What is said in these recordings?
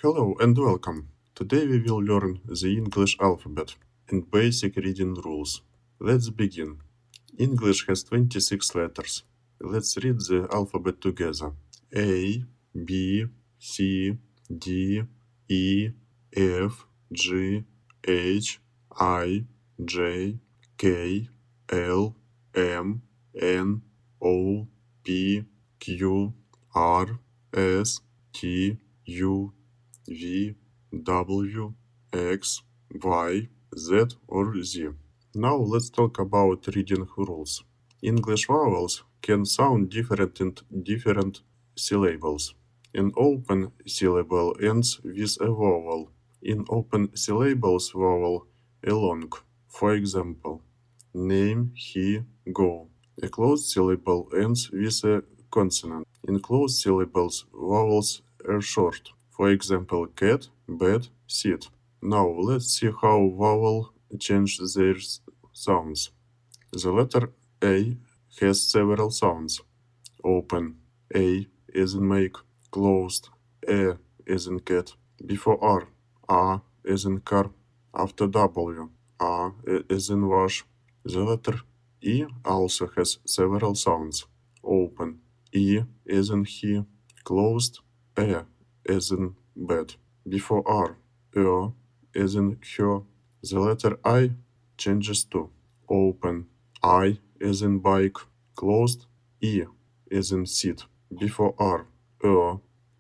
Hello and welcome. Today we will learn the English alphabet and basic reading rules. Let's begin. English has 26 letters. Let's read the alphabet together. A, B, C, D, E, F, G, H, I, J, K, L, M, N, O, P, Q, R, S, T, U, V, W, X, Y, Z or Z. Now let's talk about reading rules. English vowels can sound different in different syllables. An open syllable ends with a vowel. In open syllables vowel along. For example, name, he, go. A closed syllable ends with a consonant. In closed syllables vowels are short. For example, cat, bed, sit. Now let's see how vowel change their sounds. The letter A has several sounds. Open, A as in make, closed, A as in cat, before R, A as in car, after W, A as in wash. The letter E also has several sounds. Open, E as in he, closed, A as in bed, before R, E as in her. The letter I changes to open, I as in bike, closed, E as in sit, before R,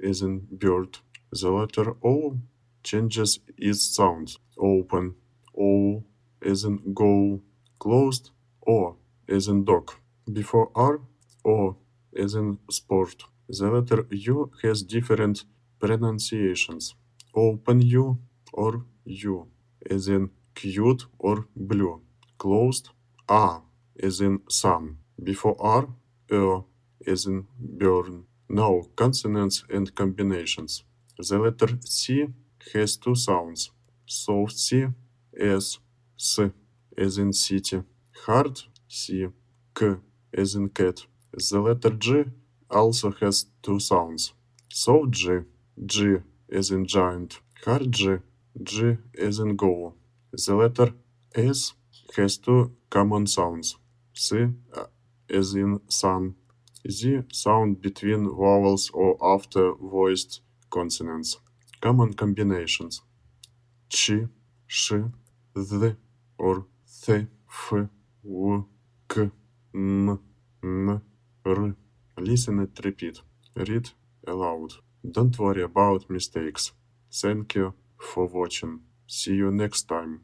as in bird. The letter O changes its sounds. Open, O as in go, closed, O as in dog. Before R, O as in sport. The letter U has different pronunciations. Open U or U, as in cute or blue. Closed, A as in sun. Before R, as in burn. Now consonants and combinations. The letter C has two sounds. Soft C, S, as in city. Hard C, K, as in cat. The letter G also has two sounds. Soft G, G as in giant. Hard G, G as in go. The letter S has two common sounds. C as in sun. Z sound between vowels or after voiced consonants. Common combinations. Ch, sh, th or th, f, w, k, n, r. Listen and repeat. Read aloud. Don't worry about mistakes. Thank you for watching. See you next time.